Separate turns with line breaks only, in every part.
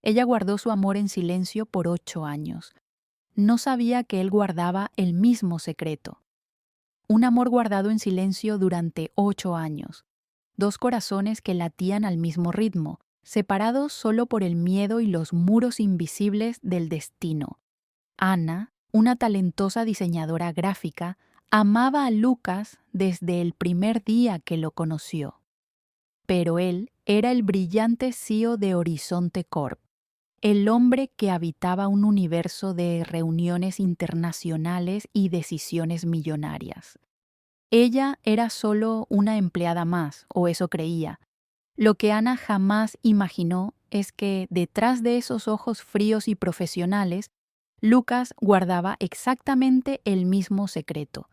Ella guardó su amor en silencio por 8 años. No sabía que él guardaba el mismo secreto. Un amor guardado en silencio durante 8 años. Dos corazones que latían al mismo ritmo, separados solo por el miedo y los muros invisibles del destino. Ana, una talentosa diseñadora gráfica, amaba a Lucas desde el primer día que lo conoció. Pero él era el brillante CEO de Horizonte Corp, el hombre que habitaba un universo de reuniones internacionales y decisiones millonarias. Ella era solo una empleada más, o eso creía. Lo que Ana jamás imaginó es que detrás de esos ojos fríos y profesionales, Lucas guardaba exactamente el mismo secreto.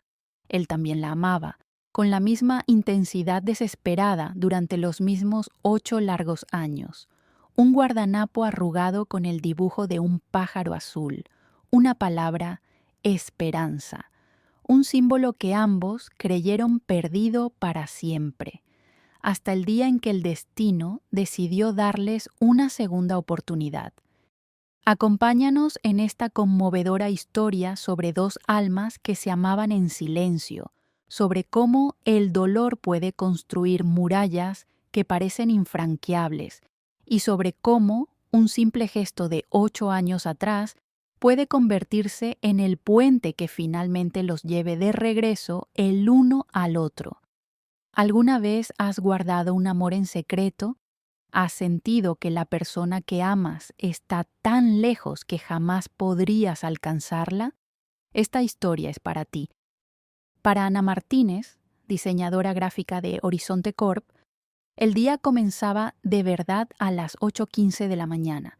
Él también la amaba, con la misma intensidad desesperada durante los mismos 8 largos años. Un guardanapo arrugado con el dibujo de un pájaro azul, una palabra, esperanza, un símbolo que ambos creyeron perdido para siempre, hasta el día en que el destino decidió darles una segunda oportunidad. Acompáñanos en esta conmovedora historia sobre dos almas que se amaban en silencio, sobre cómo el dolor puede construir murallas que parecen infranqueables y sobre cómo un simple gesto de 8 años atrás puede convertirse en el puente que finalmente los lleve de regreso el uno al otro. ¿Alguna vez has guardado un amor en secreto? ¿Has sentido que la persona que amas está tan lejos que jamás podrías alcanzarla? Esta historia es para ti. Para Ana Martínez, diseñadora gráfica de Horizonte Corp, el día comenzaba de verdad a las 8:15 de la mañana.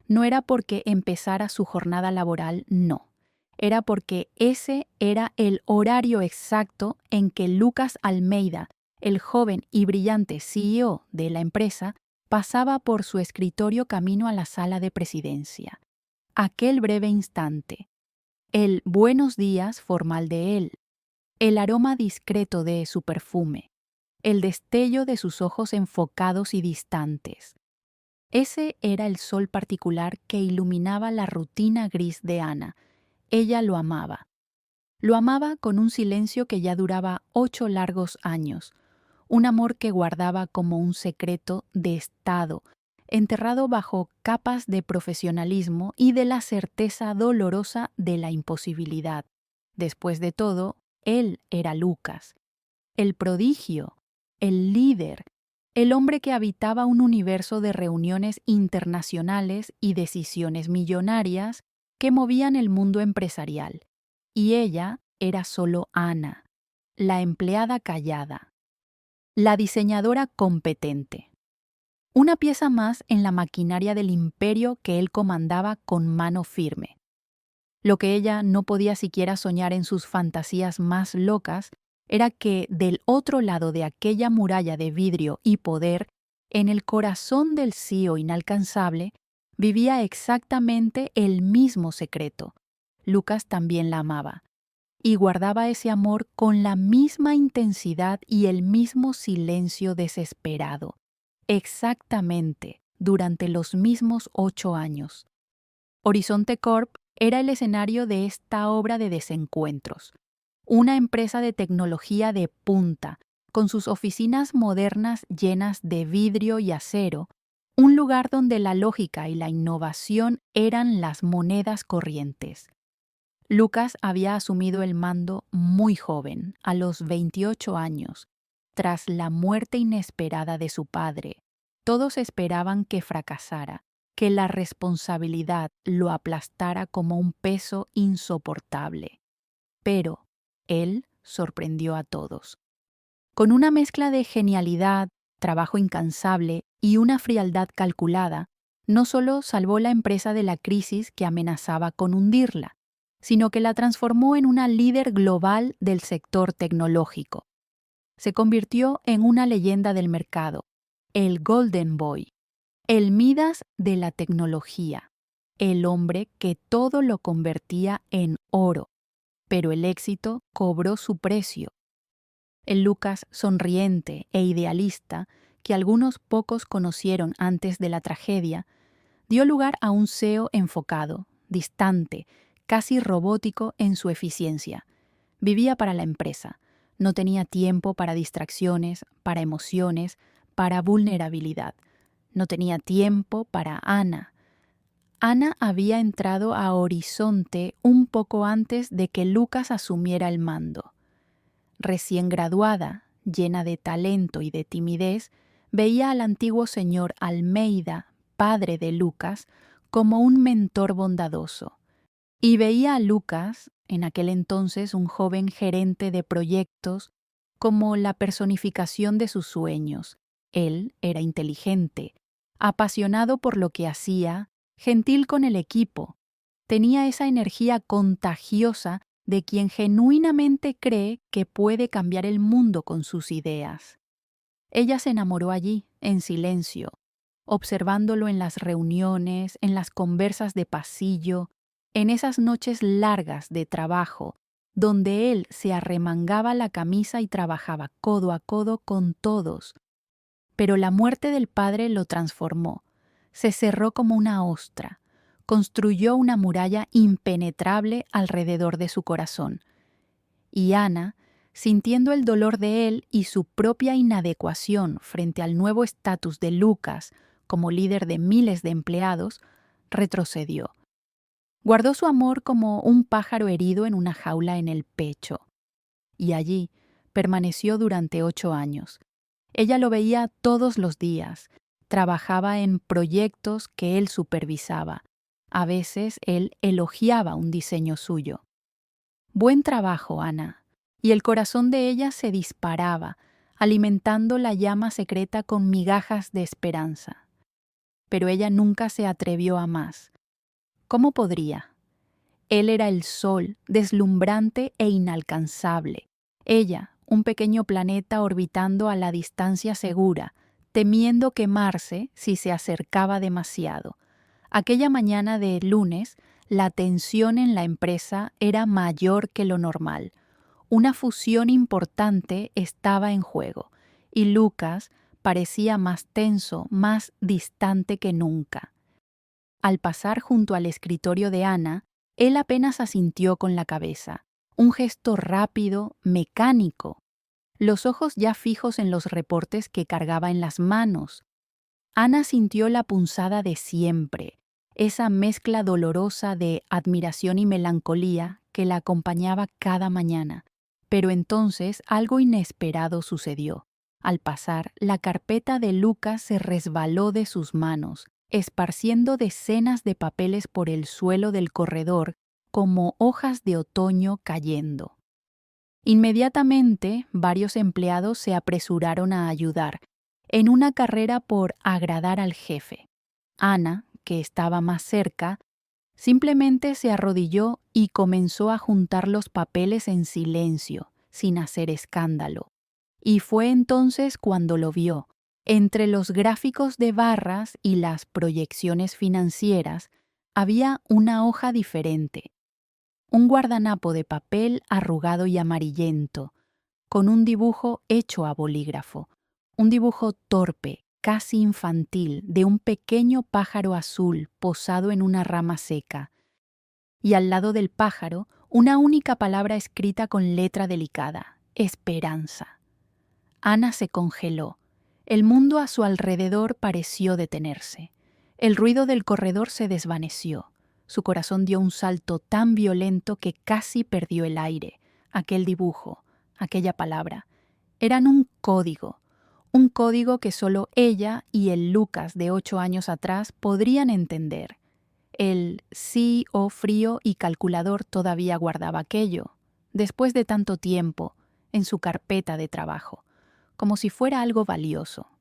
No era porque empezara su jornada laboral, no. Era porque ese era el horario exacto en que Lucas Almeida, el joven y brillante CEO de la empresa, pasaba por su escritorio camino a la sala de presidencia. Aquel breve instante, el buenos días formal de él, el aroma discreto de su perfume, el destello de sus ojos enfocados y distantes. Ese era el sol particular que iluminaba la rutina gris de Ana. Ella lo amaba. Lo amaba con un silencio que ya duraba 8 largos años, un amor que guardaba como un secreto de Estado, enterrado bajo capas de profesionalismo y de la certeza dolorosa de la imposibilidad. Después de todo, él era Lucas, el prodigio, el líder, el hombre que habitaba un universo de reuniones internacionales y decisiones millonarias que movían el mundo empresarial. Y ella era solo Ana, la empleada callada, la diseñadora competente. Una pieza más en la maquinaria del imperio que él comandaba con mano firme. Lo que ella no podía siquiera soñar en sus fantasías más locas era que del otro lado de aquella muralla de vidrio y poder, en el corazón del CEO inalcanzable, vivía exactamente el mismo secreto. Lucas también la amaba, y guardaba ese amor con la misma intensidad y el mismo silencio desesperado, exactamente durante los mismos 8 años. Horizonte Corp era el escenario de esta obra de desencuentros. Una empresa de tecnología de punta, con sus oficinas modernas llenas de vidrio y acero, un lugar donde la lógica y la innovación eran las monedas corrientes. Lucas había asumido el mando muy joven, a los 28 años, tras la muerte inesperada de su padre. Todos esperaban que fracasara, que la responsabilidad lo aplastara como un peso insoportable. Pero él sorprendió a todos. Con una mezcla de genialidad, trabajo incansable y una frialdad calculada, no solo salvó la empresa de la crisis que amenazaba con hundirla, sino que la transformó en una líder global del sector tecnológico. Se convirtió en una leyenda del mercado, el Golden Boy, el Midas de la tecnología, el hombre que todo lo convertía en oro, pero el éxito cobró su precio. El Lucas sonriente e idealista, que algunos pocos conocieron antes de la tragedia, dio lugar a un CEO enfocado, distante, casi robótico en su eficiencia. Vivía para la empresa. No tenía tiempo para distracciones, para emociones, para vulnerabilidad. No tenía tiempo para Ana. Ana había entrado a Horizonte un poco antes de que Lucas asumiera el mando. Recién graduada, llena de talento y de timidez, veía al antiguo señor Almeida, padre de Lucas, como un mentor bondadoso. Y veía a Lucas, en aquel entonces un joven gerente de proyectos, como la personificación de sus sueños. Él era inteligente, apasionado por lo que hacía, gentil con el equipo. Tenía esa energía contagiosa de quien genuinamente cree que puede cambiar el mundo con sus ideas. Ella se enamoró allí, en silencio, observándolo en las reuniones, en las conversas de pasillo, en esas noches largas de trabajo, donde él se arremangaba la camisa y trabajaba codo a codo con todos. Pero la muerte del padre lo transformó. Se cerró como una ostra. Construyó una muralla impenetrable alrededor de su corazón. Y Ana, sintiendo el dolor de él y su propia inadecuación frente al nuevo estatus de Lucas como líder de miles de empleados, retrocedió. Guardó su amor como un pájaro herido en una jaula en el pecho. Y allí permaneció durante 8 años. Ella lo veía todos los días. Trabajaba en proyectos que él supervisaba. A veces él elogiaba un diseño suyo. Buen trabajo, Ana. Y el corazón de ella se disparaba, alimentando la llama secreta con migajas de esperanza. Pero ella nunca se atrevió a más. ¿Cómo podría? Él era el sol, deslumbrante e inalcanzable. Ella, un pequeño planeta orbitando a la distancia segura, temiendo quemarse si se acercaba demasiado. Aquella mañana de lunes, la tensión en la empresa era mayor que lo normal. Una fusión importante estaba en juego, y Lucas parecía más tenso, más distante que nunca. Al pasar junto al escritorio de Ana, él apenas asintió con la cabeza, un gesto rápido, mecánico, los ojos ya fijos en los reportes que cargaba en las manos. Ana sintió la punzada de siempre, esa mezcla dolorosa de admiración y melancolía que la acompañaba cada mañana. Pero entonces algo inesperado sucedió. Al pasar, la carpeta de Lucas se resbaló de sus manos, esparciendo decenas de papeles por el suelo del corredor como hojas de otoño cayendo. Inmediatamente, varios empleados se apresuraron a ayudar, en una carrera por agradar al jefe. Ana, que estaba más cerca, simplemente se arrodilló y comenzó a juntar los papeles en silencio, sin hacer escándalo. Y fue entonces cuando lo vio. Entre los gráficos de barras y las proyecciones financieras había una hoja diferente, un guardanapo de papel arrugado y amarillento, con un dibujo hecho a bolígrafo, un dibujo torpe, casi infantil, de un pequeño pájaro azul posado en una rama seca, y al lado del pájaro una única palabra escrita con letra delicada: esperanza. Ana se congeló. El mundo a su alrededor pareció detenerse. El ruido del corredor se desvaneció. Su corazón dio un salto tan violento que casi perdió el aire. Aquel dibujo, aquella palabra, eran un código que solo ella y el Lucas de 8 años atrás podrían entender. El CEO frío y calculador todavía guardaba aquello, después de tanto tiempo, en su carpeta de trabajo, como si fuera algo valioso.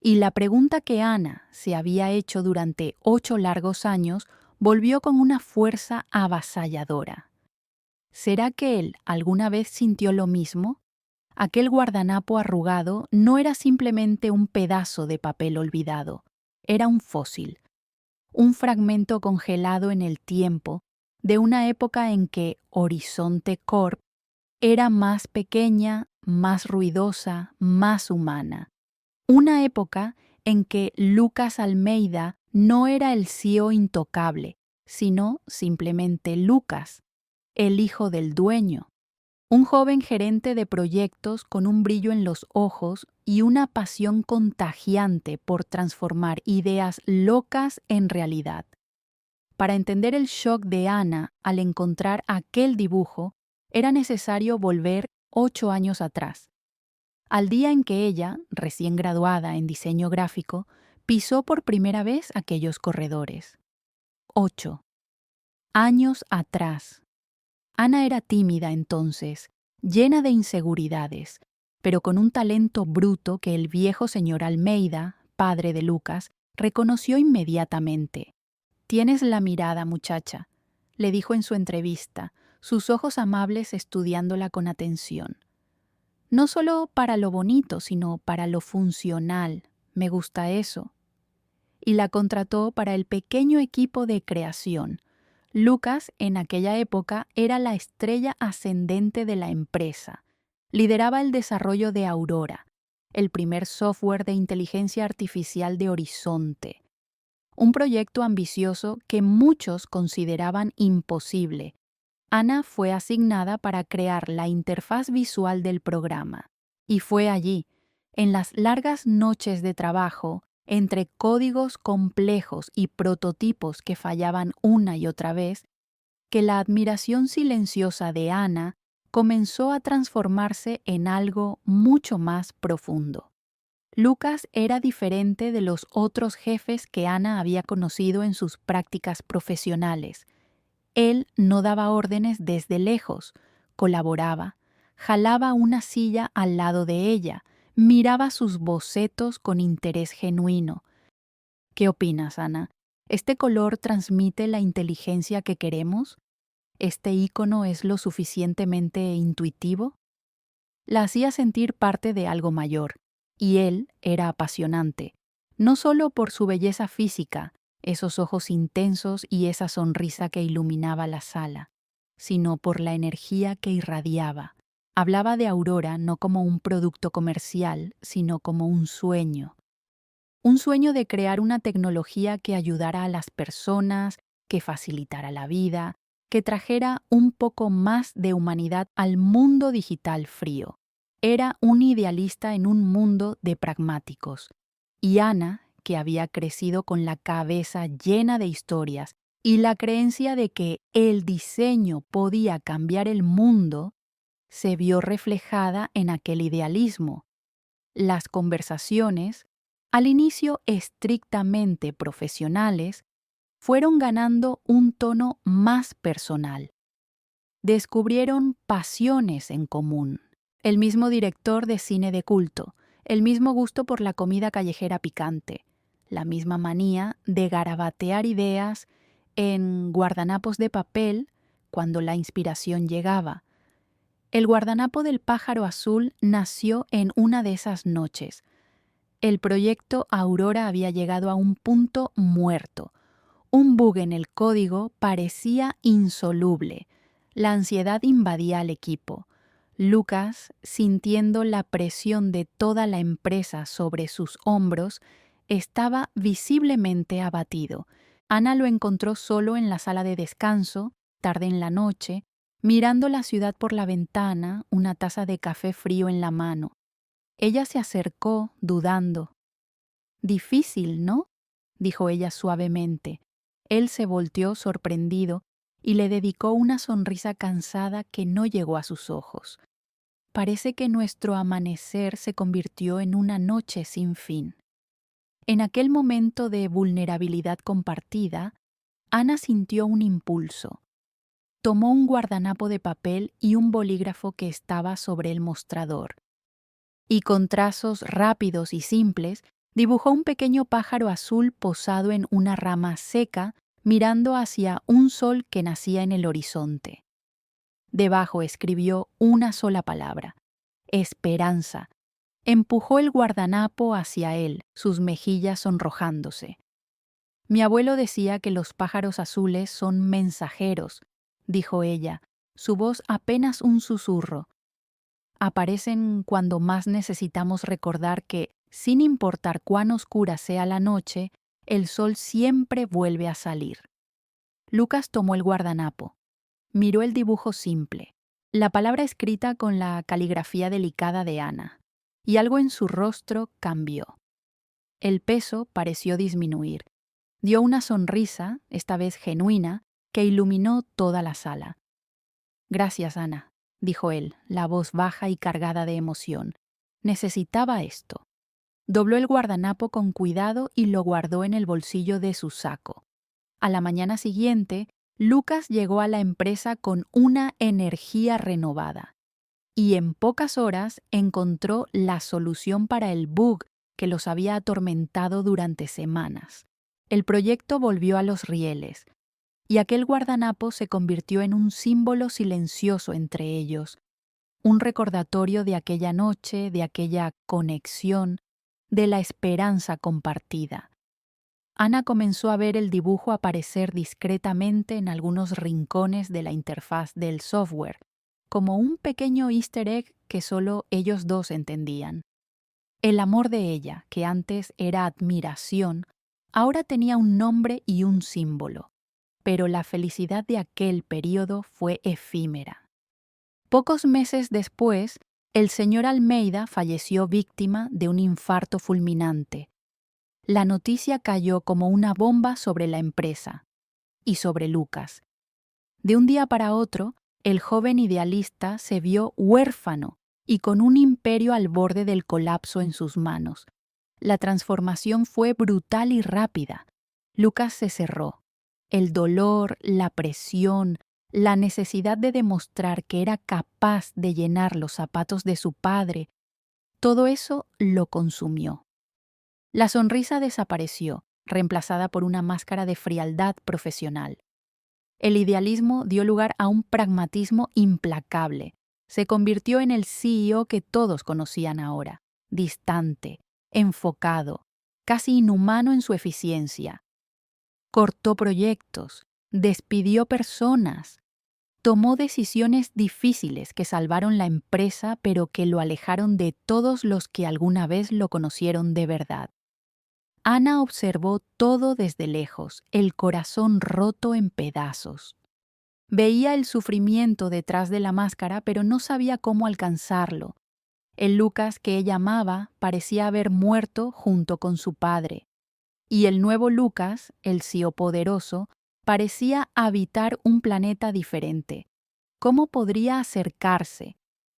Y la pregunta que Ana se había hecho durante 8 largos años volvió con una fuerza avasalladora. ¿Será que él alguna vez sintió lo mismo? Aquel guardanapo arrugado no era simplemente un pedazo de papel olvidado, era un fósil, un fragmento congelado en el tiempo de una época en que Horizonte Corp era más pequeña, más ruidosa, más humana. Una época en que Lucas Almeida no era el CEO intocable, sino simplemente Lucas, el hijo del dueño. Un joven gerente de proyectos con un brillo en los ojos y una pasión contagiante por transformar ideas locas en realidad. Para entender el shock de Ana al encontrar aquel dibujo, era necesario volver 8 años atrás, al día en que ella, recién graduada en diseño gráfico, pisó por primera vez aquellos corredores. 8 años atrás. Ana era tímida entonces, llena de inseguridades, pero con un talento bruto que el viejo señor Almeida, padre de Lucas, reconoció inmediatamente. «Tienes la mirada, muchacha», le dijo en su entrevista, sus ojos amables estudiándola con atención. «No solo para lo bonito, sino para lo funcional. Me gusta eso». Y la contrató para el pequeño equipo de creación. Lucas, en aquella época, era la estrella ascendente de la empresa. Lideraba el desarrollo de Aurora, el primer software de inteligencia artificial de Horizonte. Un proyecto ambicioso que muchos consideraban imposible. Ana fue asignada para crear la interfaz visual del programa. Y fue allí, en las largas noches de trabajo, entre códigos complejos y prototipos que fallaban una y otra vez, que la admiración silenciosa de Ana comenzó a transformarse en algo mucho más profundo. Lucas era diferente de los otros jefes que Ana había conocido en sus prácticas profesionales. Él no daba órdenes desde lejos, colaboraba, jalaba una silla al lado de ella, miraba sus bocetos con interés genuino. ¿Qué opinas, Ana? ¿Este color transmite la inteligencia que queremos? ¿Este icono es lo suficientemente intuitivo? La hacía sentir parte de algo mayor, y él era apasionante, no solo por su belleza física, esos ojos intensos y esa sonrisa que iluminaba la sala, sino por la energía que irradiaba. Hablaba de Aurora no como un producto comercial, sino como un sueño de crear una tecnología que ayudara a las personas, que facilitara la vida, que trajera un poco más de humanidad al mundo digital frío. Era un idealista en un mundo de pragmáticos. Y Ana, que había crecido con la cabeza llena de historias y la creencia de que el diseño podía cambiar el mundo, se vio reflejada en aquel idealismo. Las conversaciones, al inicio estrictamente profesionales, fueron ganando un tono más personal. Descubrieron pasiones en común. El mismo director de cine de culto, el mismo gusto por la comida callejera picante, la misma manía de garabatear ideas en guardanapos de papel cuando la inspiración llegaba. El guardanapo del pájaro azul nació en una de esas noches. El proyecto Aurora había llegado a un punto muerto. Un bug en el código parecía insoluble. La ansiedad invadía al equipo. Lucas, sintiendo la presión de toda la empresa sobre sus hombros, estaba visiblemente abatido. Ana lo encontró solo en la sala de descanso, tarde en la noche, mirando la ciudad por la ventana, una taza de café frío en la mano. Ella se acercó, dudando. «Difícil, ¿no?», dijo ella suavemente. Él se volteó sorprendido y le dedicó una sonrisa cansada que no llegó a sus ojos. «Parece que nuestro amanecer se convirtió en una noche sin fin». En aquel momento de vulnerabilidad compartida, Ana sintió un impulso. Tomó un guardanapo de papel y un bolígrafo que estaba sobre el mostrador, y con trazos rápidos y simples dibujó un pequeño pájaro azul posado en una rama seca, mirando hacia un sol que nacía en el horizonte. Debajo escribió una sola palabra: esperanza. Empujó el guardanapo hacia él, sus mejillas sonrojándose. «Mi abuelo decía que los pájaros azules son mensajeros», dijo ella, su voz apenas un susurro. «Aparecen cuando más necesitamos recordar que Sin importar cuán oscura sea la noche, el sol siempre vuelve a salir. Lucas tomó el guardanapo. Miró el dibujo simple, la palabra escrita con la caligrafía delicada de Ana, y algo en su rostro cambió. El peso pareció disminuir. Dio una sonrisa, esta vez genuina, que iluminó toda la sala. «Gracias, Ana», dijo él, la voz baja y cargada de emoción. «Necesitaba esto». Dobló el guardanapo con cuidado y lo guardó en el bolsillo de su saco. A la mañana siguiente, Lucas llegó a la empresa con una energía renovada. Y en pocas horas encontró la solución para el bug que los había atormentado durante semanas. El proyecto volvió a los rieles, y aquel guardanapo se convirtió en un símbolo silencioso entre ellos, un recordatorio de aquella noche, de aquella conexión, de la esperanza compartida. Ana comenzó a ver el dibujo aparecer discretamente en algunos rincones de la interfaz del software, como un pequeño easter egg que solo ellos dos entendían. El amor de ella, que antes era admiración, ahora tenía un nombre y un símbolo, pero la felicidad de aquel período fue efímera. Pocos meses después, el señor Almeida falleció víctima de un infarto fulminante. La noticia cayó como una bomba sobre la empresa y sobre Lucas. De un día para otro, el joven idealista se vio huérfano y con un imperio al borde del colapso en sus manos. La transformación fue brutal y rápida. Lucas se cerró. El dolor, la presión, la necesidad de demostrar que era capaz de llenar los zapatos de su padre, todo eso lo consumió. La sonrisa desapareció, reemplazada por una máscara de frialdad profesional. El idealismo dio lugar a un pragmatismo implacable. Se convirtió en el CEO que todos conocían ahora, distante, enfocado, casi inhumano en su eficiencia. Cortó proyectos, despidió personas, tomó decisiones difíciles que salvaron la empresa pero que lo alejaron de todos los que alguna vez lo conocieron de verdad. Ana observó todo desde lejos, el corazón roto en pedazos. Veía el sufrimiento detrás de la máscara, pero no sabía cómo alcanzarlo. El Lucas que ella amaba parecía haber muerto junto con su padre. Y el nuevo Lucas, el CEO poderoso, parecía habitar un planeta diferente. ¿Cómo podría acercarse?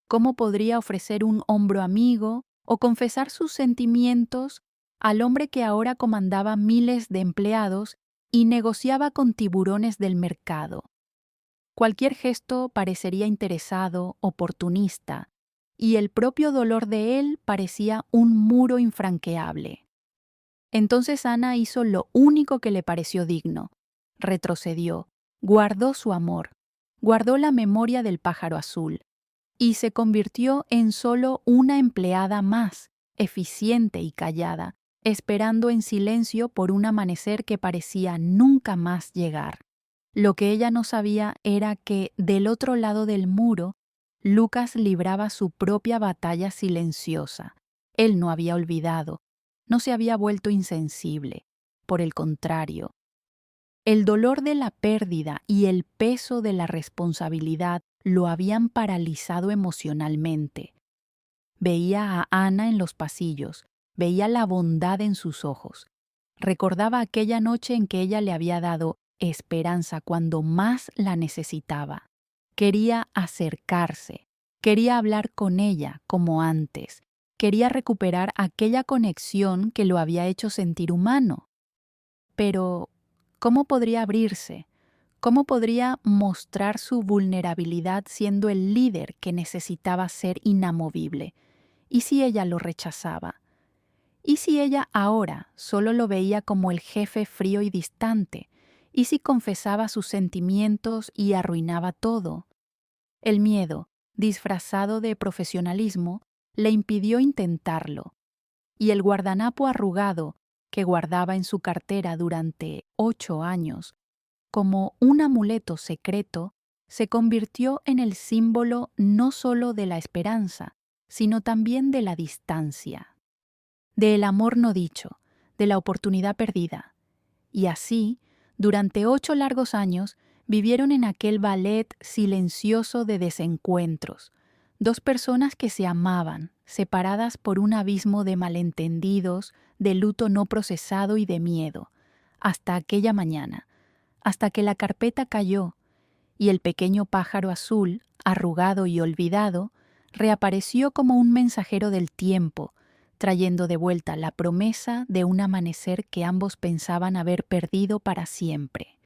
¿Cómo podría ofrecer un hombro amigo o confesar sus sentimientos al hombre que ahora comandaba miles de empleados y negociaba con tiburones del mercado? Cualquier gesto parecería interesado, oportunista, y el propio dolor de él parecía un muro infranqueable. Entonces Ana hizo lo único que le pareció digno. Retrocedió, guardó su amor, guardó la memoria del pájaro azul, y se convirtió en solo una empleada más, eficiente y callada, esperando en silencio por un amanecer que parecía nunca más llegar. Lo que ella no sabía era que, del otro lado del muro, Lucas libraba su propia batalla silenciosa. Él no había olvidado, no se había vuelto insensible. Por el contrario, el dolor de la pérdida y el peso de la responsabilidad lo habían paralizado emocionalmente. Veía a Ana en los pasillos, veía la bondad en sus ojos. Recordaba aquella noche en que ella le había dado esperanza cuando más la necesitaba. Quería acercarse, quería hablar con ella como antes, quería recuperar aquella conexión que lo había hecho sentir humano. Pero, ¿cómo podría abrirse? ¿Cómo podría mostrar su vulnerabilidad siendo el líder que necesitaba ser inamovible? ¿Y si ella lo rechazaba? ¿Y si ella ahora solo lo veía como el jefe frío y distante? ¿Y si confesaba sus sentimientos y arruinaba todo? El miedo, disfrazado de profesionalismo, le impidió intentarlo. Y el guardanapo arrugado, que guardaba en su cartera durante 8 años, como un amuleto secreto, se convirtió en el símbolo no solo de la esperanza, sino también de la distancia. del amor no dicho, de la oportunidad perdida. Y así, durante 8 largos años, vivieron en aquel ballet silencioso de desencuentros, dos personas que se amaban, separadas por un abismo de malentendidos, de luto no procesado y de miedo, hasta aquella mañana, hasta que la carpeta cayó y el pequeño pájaro azul, arrugado y olvidado, reapareció como un mensajero del tiempo, trayendo de vuelta la promesa de un amanecer que ambos pensaban haber perdido para siempre.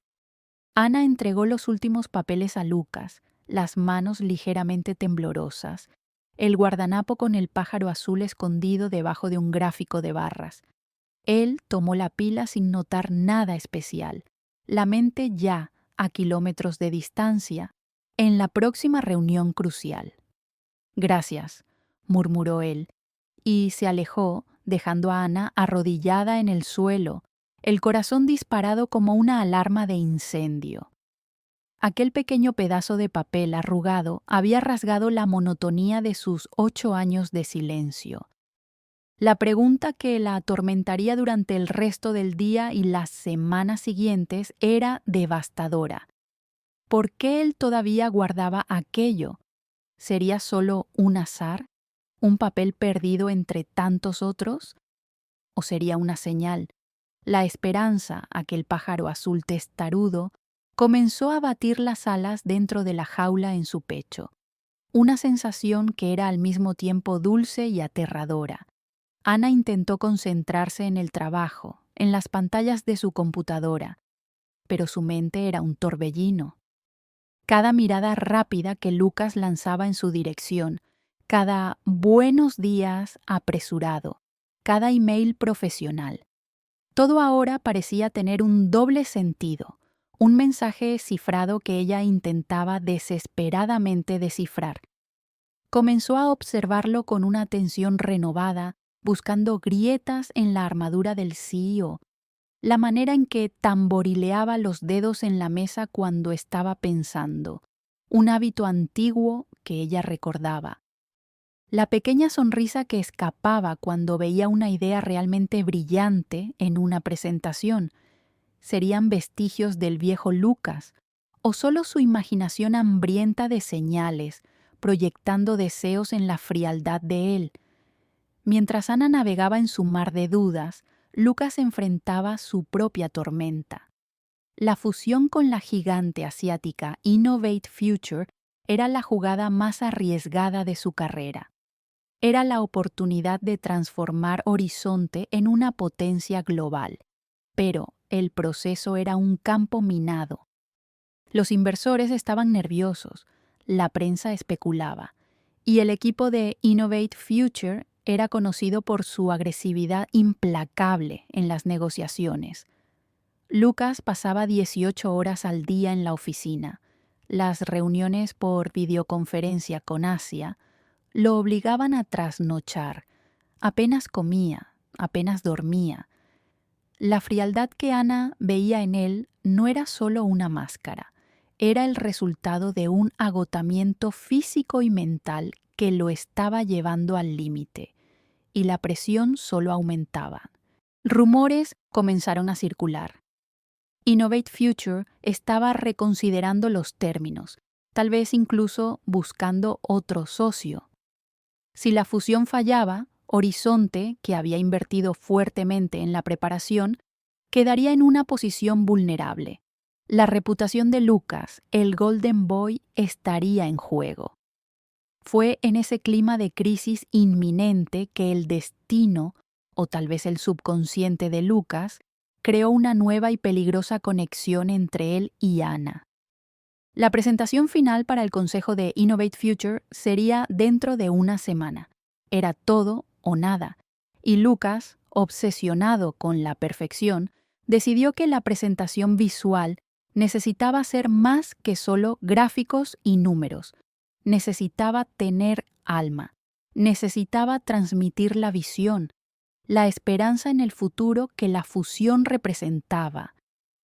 Ana entregó los últimos papeles a Lucas, las manos ligeramente temblorosas, el guardanapo con el pájaro azul escondido debajo de un gráfico de barras. Él tomó la pila sin notar nada especial, la mente ya a kilómetros de distancia, en la próxima reunión crucial. «Gracias», murmuró él, y se alejó, dejando a Ana arrodillada en el suelo, el corazón disparado como una alarma de incendio. Aquel pequeño pedazo de papel arrugado había rasgado la monotonía de sus 8 años de silencio. La pregunta que la atormentaría durante el resto del día y las semanas siguientes era devastadora. ¿Por qué él todavía guardaba aquello? ¿Sería solo un azar? ¿Un papel perdido entre tantos otros? ¿O sería una señal? La esperanza, aquel pájaro azul testarudo, comenzó a batir las alas dentro de la jaula en su pecho. Una sensación que era al mismo tiempo dulce y aterradora. Ana intentó concentrarse en el trabajo, en las pantallas de su computadora, pero su mente era un torbellino. Cada mirada rápida que Lucas lanzaba en su dirección, cada buenos días apresurado, cada email profesional. Todo ahora parecía tener un doble sentido, un mensaje cifrado que ella intentaba desesperadamente descifrar. Comenzó a observarlo con una atención renovada, buscando grietas en la armadura del CEO, la manera en que tamborileaba los dedos en la mesa cuando estaba pensando, un hábito antiguo que ella recordaba. La pequeña sonrisa que escapaba cuando veía una idea realmente brillante en una presentación. ¿Serían vestigios del viejo Lucas o solo su imaginación hambrienta de señales, proyectando deseos en la frialdad de él? Mientras Ana navegaba en su mar de dudas, Lucas enfrentaba su propia tormenta. La fusión con la gigante asiática Innovate Future era la jugada más arriesgada de su carrera. Era la oportunidad de transformar Horizonte en una potencia global, pero el proceso era un campo minado. Los inversores estaban nerviosos, la prensa especulaba, y el equipo de Innovate Future era conocido por su agresividad implacable en las negociaciones. Lucas pasaba 18 horas al día en la oficina. Las reuniones por videoconferencia con Asia lo obligaban a trasnochar. Apenas comía, apenas dormía. La frialdad que Ana veía en él no era solo una máscara, era el resultado de un agotamiento físico y mental que lo estaba llevando al límite, y la presión solo aumentaba. Rumores comenzaron a circular. Innovate Future estaba reconsiderando los términos, tal vez incluso buscando otro socio. Si la fusión fallaba, Horizonte, que había invertido fuertemente en la preparación, quedaría en una posición vulnerable. La reputación de Lucas, el Golden Boy, estaría en juego. Fue en ese clima de crisis inminente que el destino, o tal vez el subconsciente de Lucas, creó una nueva y peligrosa conexión entre él y Ana. La presentación final para el consejo de Innovate Future sería dentro de una semana. Era todo o nada, y Lucas, obsesionado con la perfección, decidió que la presentación visual necesitaba ser más que solo gráficos y números. Necesitaba tener alma, necesitaba transmitir la visión, la esperanza en el futuro que la fusión representaba.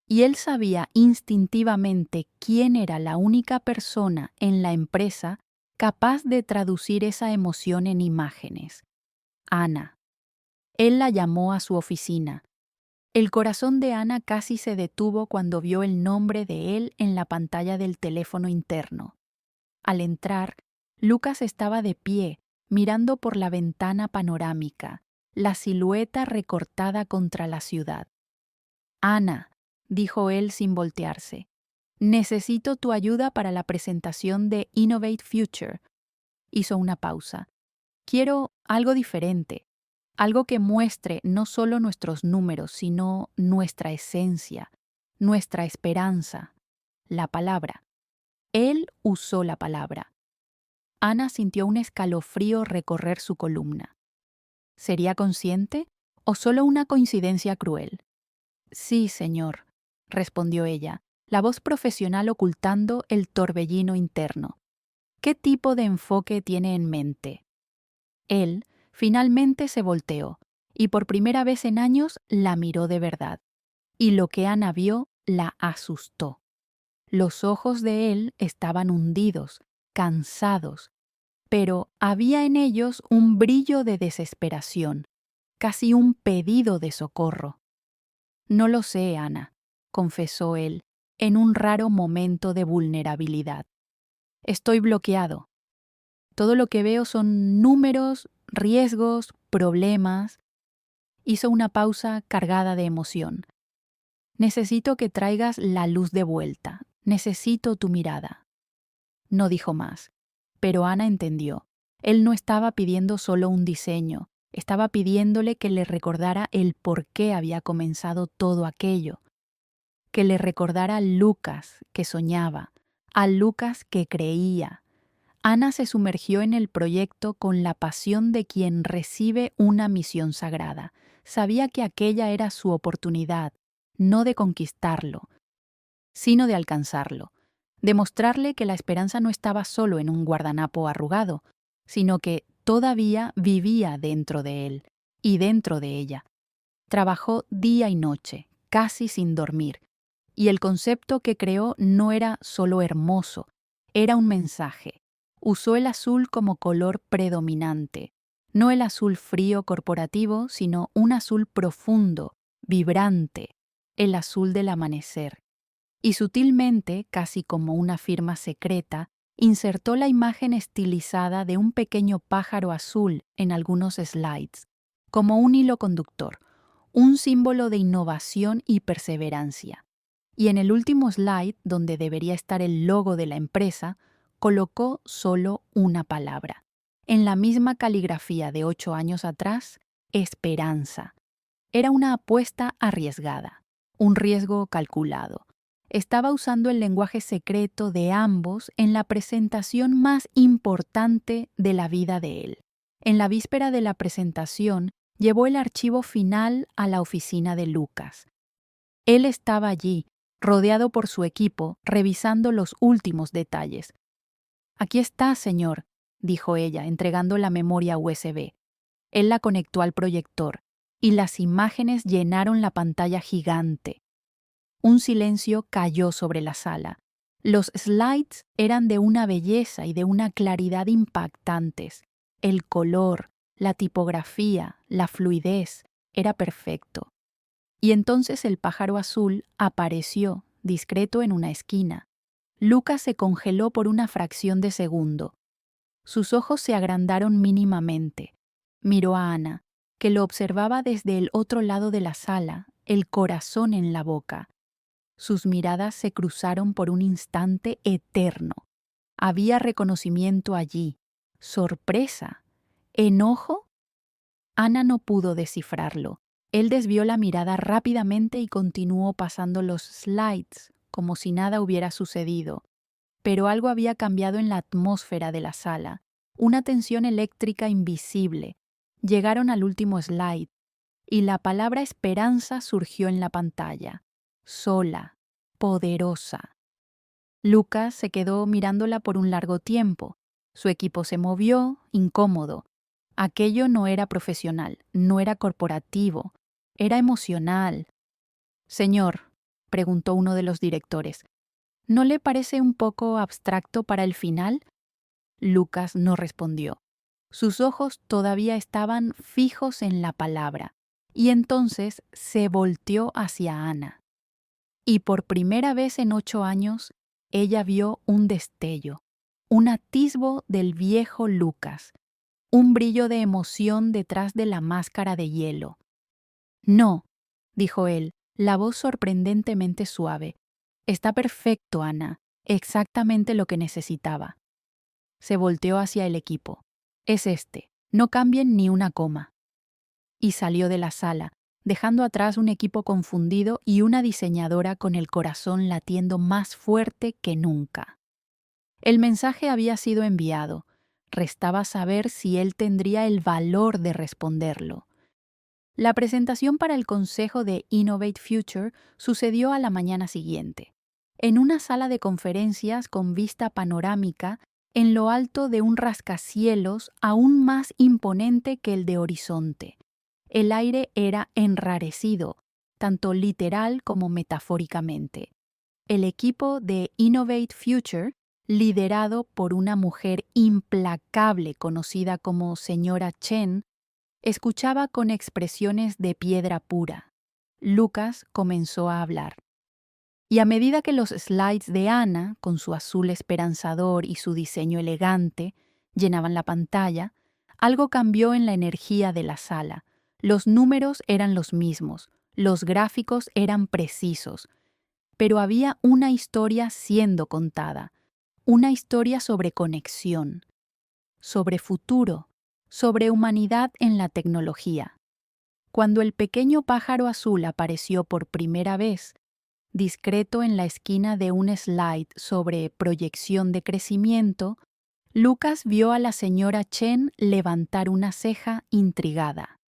Y él sabía instintivamente quién era la única persona en la empresa capaz de traducir esa emoción en imágenes. Ana. Él la llamó a su oficina. El corazón de Ana casi se detuvo cuando vio el nombre de él en la pantalla del teléfono interno. Al entrar, Lucas estaba de pie, mirando por la ventana panorámica, la silueta recortada contra la ciudad. «Ana», dijo él sin voltearse, «necesito tu ayuda para la presentación de Innovate Future». Hizo una pausa. «Quiero algo diferente, algo que muestre no solo nuestros números, sino nuestra esencia, nuestra esperanza, la palabra». Él usó la palabra. Ana sintió un escalofrío recorrer su columna. ¿Sería consciente o solo una coincidencia cruel? «Sí, señor», respondió ella, la voz profesional ocultando el torbellino interno. «¿Qué tipo de enfoque tiene en mente?» Él finalmente se volteó y por primera vez en años la miró de verdad. Y lo que Ana vio la asustó. Los ojos de él estaban hundidos, cansados, pero había en ellos un brillo de desesperación, casi un pedido de socorro. «No lo sé, Ana», confesó él, en un raro momento de vulnerabilidad. «Estoy bloqueado. Todo lo que veo son números, riesgos, problemas». Hizo una pausa cargada de emoción. «Necesito que traigas la luz de vuelta. Necesito tu mirada». No dijo más, pero Ana entendió. Él no estaba pidiendo solo un diseño, estaba pidiéndole que le recordara el por qué había comenzado todo aquello, que le recordara al Lucas que soñaba, al Lucas que creía. Ana se sumergió en el proyecto con la pasión de quien recibe una misión sagrada. Sabía que aquella era su oportunidad, no de conquistarlo, sino de alcanzarlo, demostrarle que la esperanza no estaba solo en un guardanapo arrugado, sino que todavía vivía dentro de él y dentro de ella. Trabajó día y noche, casi sin dormir, y el concepto que creó no era solo hermoso, era un mensaje. Usó el azul como color predominante, no el azul frío corporativo, sino un azul profundo, vibrante, el azul del amanecer. Y sutilmente, casi como una firma secreta, insertó la imagen estilizada de un pequeño pájaro azul en algunos slides, como un hilo conductor, un símbolo de innovación y perseverancia. Y en el último slide, donde debería estar el logo de la empresa, colocó solo una palabra. En la misma caligrafía de 8 años atrás, esperanza. Era una apuesta arriesgada, un riesgo calculado. Estaba usando el lenguaje secreto de ambos en la presentación más importante de la vida de él. En la víspera de la presentación, llevó el archivo final a la oficina de Lucas. Él estaba allí, rodeado por su equipo, revisando los últimos detalles. «Aquí está, señor», dijo ella, entregando la memoria USB. Él la conectó al proyector, y las imágenes llenaron la pantalla gigante. Un silencio cayó sobre la sala. Los slides eran de una belleza y de una claridad impactantes. El color, la tipografía, la fluidez, era perfecto. Y entonces el pájaro azul apareció, discreto en una esquina. Lucas se congeló por una fracción de segundo. Sus ojos se agrandaron mínimamente. Miró a Ana, que lo observaba desde el otro lado de la sala, el corazón en la boca. Sus miradas se cruzaron por un instante eterno. Había reconocimiento allí, sorpresa, enojo. Ana no pudo descifrarlo. Él desvió la mirada rápidamente y continuó pasando los slides, como si nada hubiera sucedido. Pero algo había cambiado en la atmósfera de la sala, una tensión eléctrica invisible. Llegaron al último slide, y la palabra esperanza surgió en la pantalla. Sola, poderosa. Lucas se quedó mirándola por un largo tiempo. Su equipo se movió, incómodo. Aquello no era profesional, no era corporativo, era emocional. «Señor», preguntó uno de los directores, «¿no le parece un poco abstracto para el final?» Lucas no respondió. Sus ojos todavía estaban fijos en la palabra, y entonces se volteó hacia Ana. Y por primera vez en 8 años, ella vio un destello, un atisbo del viejo Lucas, un brillo de emoción detrás de la máscara de hielo. No, dijo él, la voz sorprendentemente suave. Está perfecto, Ana, exactamente lo que necesitaba. Se volteó hacia el equipo. Es este, no cambien ni una coma. Y salió de la sala, dejando atrás un equipo confundido y una diseñadora con el corazón latiendo más fuerte que nunca. El mensaje había sido enviado. Restaba saber si él tendría el valor de responderlo. La presentación para el consejo de Innovate Future sucedió a la mañana siguiente, en una sala de conferencias con vista panorámica en lo alto de un rascacielos aún más imponente que el de Horizonte. El aire era enrarecido, tanto literal como metafóricamente. El equipo de Innovate Future, liderado por una mujer implacable conocida como señora Chen, escuchaba con expresiones de piedra pura. Lucas comenzó a hablar. Y a medida que los slides de Ana, con su azul esperanzador y su diseño elegante, llenaban la pantalla, algo cambió en la energía de la sala. Los números eran los mismos, los gráficos eran precisos, pero había una historia siendo contada, una historia sobre conexión, sobre futuro, sobre humanidad en la tecnología. Cuando el pequeño pájaro azul apareció por primera vez, discreto en la esquina de un slide sobre proyección de crecimiento, Lucas vio a la señora Chen levantar una ceja intrigada.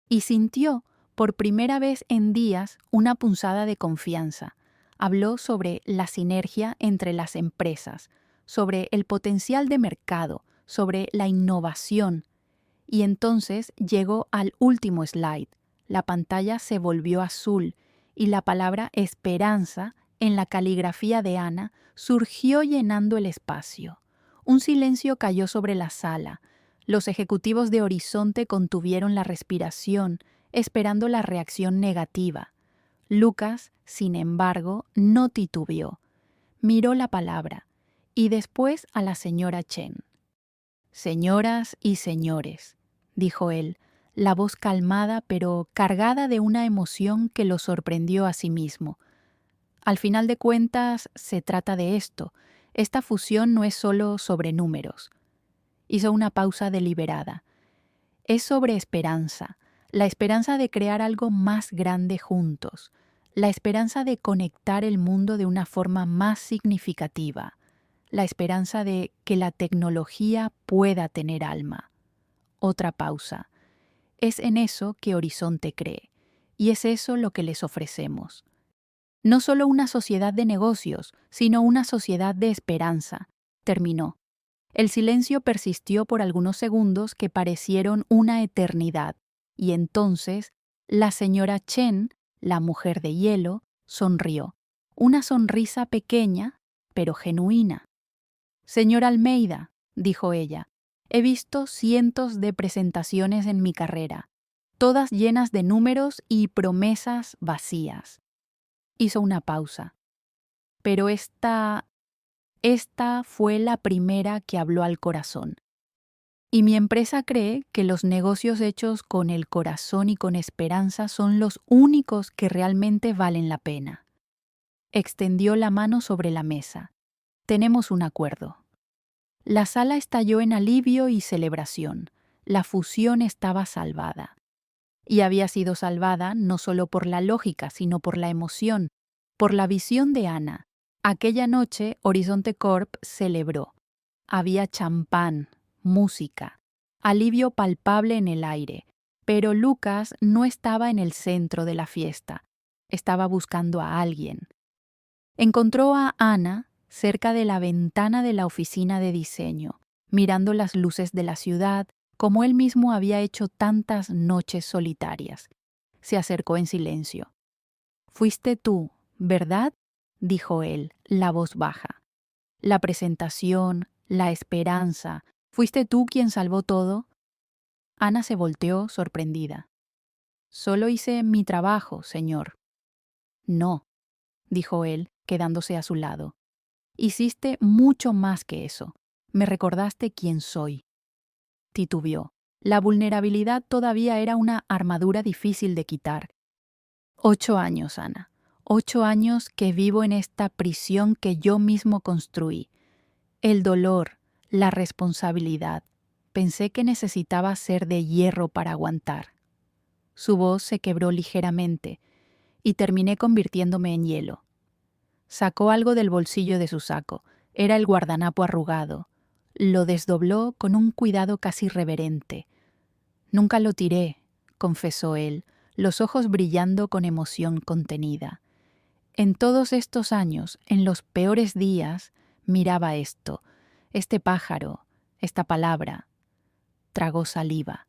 Y sintió, por primera vez en días, una punzada de confianza. Habló sobre la sinergia entre las empresas, sobre el potencial de mercado, sobre la innovación. Y entonces llegó al último slide. La pantalla se volvió azul y la palabra esperanza, en la caligrafía de Ana, surgió llenando el espacio. Un silencio cayó sobre la sala. Los ejecutivos de Horizonte contuvieron la respiración, esperando la reacción negativa. Lucas, sin embargo, no titubeó. Miró la palabra y después a la señora Chen. Señoras y señores, dijo él, la voz calmada pero cargada de una emoción que lo sorprendió a sí mismo. Al final de cuentas, se trata de esto. Esta fusión no es solo sobre números. Hizo una pausa deliberada. Es sobre esperanza, la esperanza de crear algo más grande juntos, la esperanza de conectar el mundo de una forma más significativa, la esperanza de que la tecnología pueda tener alma. Otra pausa. Es en eso que Horizonte cree, y es eso lo que les ofrecemos. No solo una sociedad de negocios, sino una sociedad de esperanza. Terminó. El silencio persistió por algunos segundos que parecieron una eternidad, y entonces la señora Chen, la mujer de hielo, sonrió. Una sonrisa pequeña, pero genuina. Señor Almeida, dijo ella, he visto cientos de presentaciones en mi carrera, todas llenas de números y promesas vacías. Hizo una pausa. Pero esta fue la primera que habló al corazón. Y mi empresa cree que los negocios hechos con el corazón y con esperanza son los únicos que realmente valen la pena. Extendió la mano sobre la mesa. Tenemos un acuerdo. La sala estalló en alivio y celebración. La fusión estaba salvada. Y había sido salvada no solo por la lógica, sino por la emoción, por la visión de Ana. Aquella noche, Horizonte Corp celebró. Había champán, música, alivio palpable en el aire, pero Lucas no estaba en el centro de la fiesta. Estaba buscando a alguien. Encontró a Ana cerca de la ventana de la oficina de diseño, mirando las luces de la ciudad, como él mismo había hecho tantas noches solitarias. Se acercó en silencio. «Fuiste tú, ¿verdad?», dijo él, la voz baja. «La presentación, la esperanza, ¿fuiste tú quien salvó todo?». Ana se volteó sorprendida. Solo hice mi trabajo, señor. No, dijo él, quedándose a su lado. Hiciste mucho más que eso. Me recordaste quién soy. Titubeó. La vulnerabilidad todavía era una armadura difícil de quitar. 8 años, Ana. 8 años que vivo en esta prisión que yo mismo construí. El dolor, la responsabilidad. Pensé que necesitaba ser de hierro para aguantar. Su voz se quebró ligeramente y terminé convirtiéndome en hielo. Sacó algo del bolsillo de su saco. Era el guardanapo arrugado. Lo desdobló con un cuidado casi reverente. Nunca lo tiré, confesó él, los ojos brillando con emoción contenida. En todos estos años, en los peores días, miraba esto, este pájaro, esta palabra. Tragó saliva.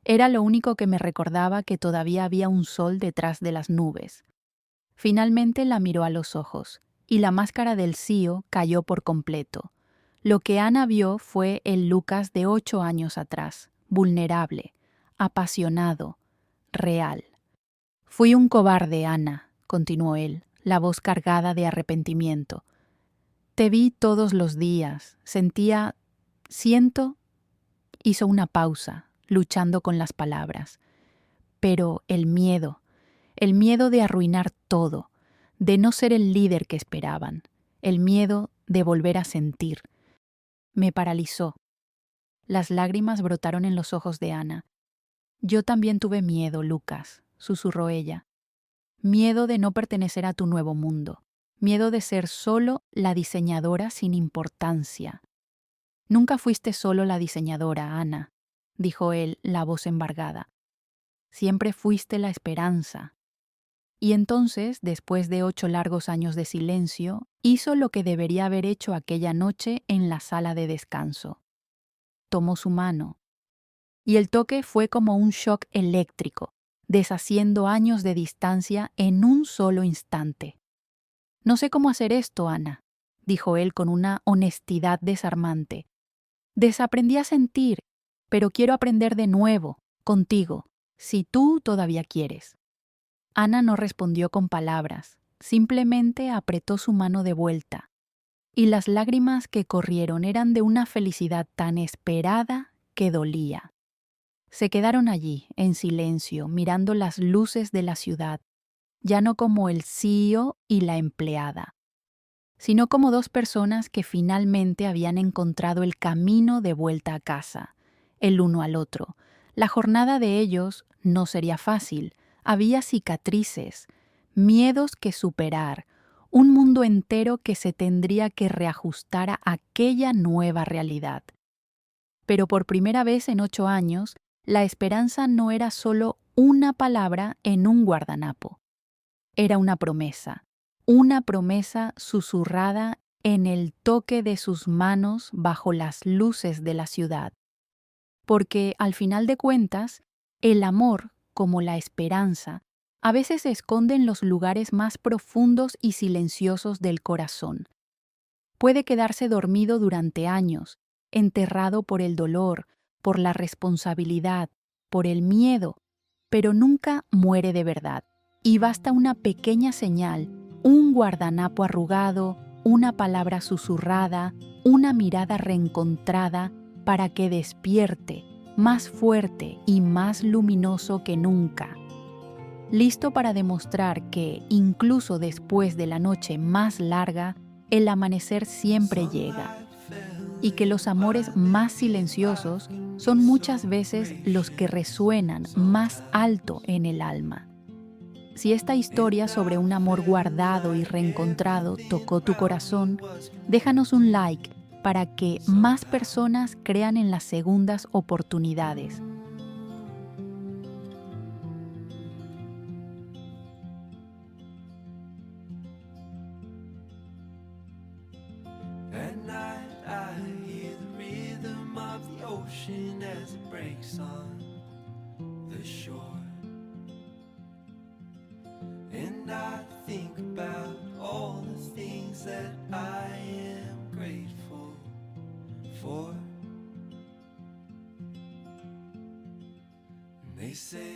Era lo único que me recordaba que todavía había un sol detrás de las nubes. Finalmente la miró a los ojos, y la máscara del CIO cayó por completo. Lo que Ana vio fue el Lucas de 8 años atrás, vulnerable, apasionado, real. Fui un cobarde, Ana, continuó él, la voz cargada de arrepentimiento. Te vi todos los días, siento, hizo una pausa, luchando con las palabras. Pero el miedo de arruinar todo, de no ser el líder que esperaban, el miedo de volver a sentir. Me paralizó. Las lágrimas brotaron en los ojos de Ana. Yo también tuve miedo, Lucas, susurró ella. Miedo de no pertenecer a tu nuevo mundo. Miedo de ser solo la diseñadora sin importancia. Nunca fuiste solo la diseñadora, Ana, dijo él, la voz embargada. Siempre fuiste la esperanza. Y entonces, después de 8 largos años de silencio, hizo lo que debería haber hecho aquella noche en la sala de descanso. Tomó su mano. Y el toque fue como un shock eléctrico, deshaciendo años de distancia en un solo instante. No sé cómo hacer esto, Ana, dijo él con una honestidad desarmante. Desaprendí a sentir, pero quiero aprender de nuevo, contigo, si tú todavía quieres. Ana no respondió con palabras, simplemente apretó su mano de vuelta, y las lágrimas que corrieron eran de una felicidad tan esperada que dolía. Se quedaron allí, en silencio, mirando las luces de la ciudad, ya no como el CEO y la empleada, sino como 2 personas que finalmente habían encontrado el camino de vuelta a casa, el uno al otro. La jornada de ellos no sería fácil. Había cicatrices, miedos que superar, un mundo entero que se tendría que reajustar a aquella nueva realidad. Pero por primera vez en 8 años, la esperanza no era solo una palabra en un guardanapo. Era una promesa susurrada en el toque de sus manos bajo las luces de la ciudad. Porque, al final de cuentas, el amor, como la esperanza, a veces se esconde en los lugares más profundos y silenciosos del corazón. Puede quedarse dormido durante años, enterrado por el dolor, por la responsabilidad, por el miedo, pero nunca muere de verdad. Y basta una pequeña señal, un guardanapo arrugado, una palabra susurrada, una mirada reencontrada, para que despierte, más fuerte y más luminoso que nunca. Listo para demostrar que, incluso después de la noche más larga, el amanecer siempre llega, y que los amores más silenciosos son muchas veces los que resuenan más alto en el alma. Si esta historia sobre un amor guardado y reencontrado tocó tu corazón, déjanos un like para que más personas crean en las segundas oportunidades.
At night I hear the rhythm of the ocean as it breaks on the shore. And I think about all the things that I am grateful for. say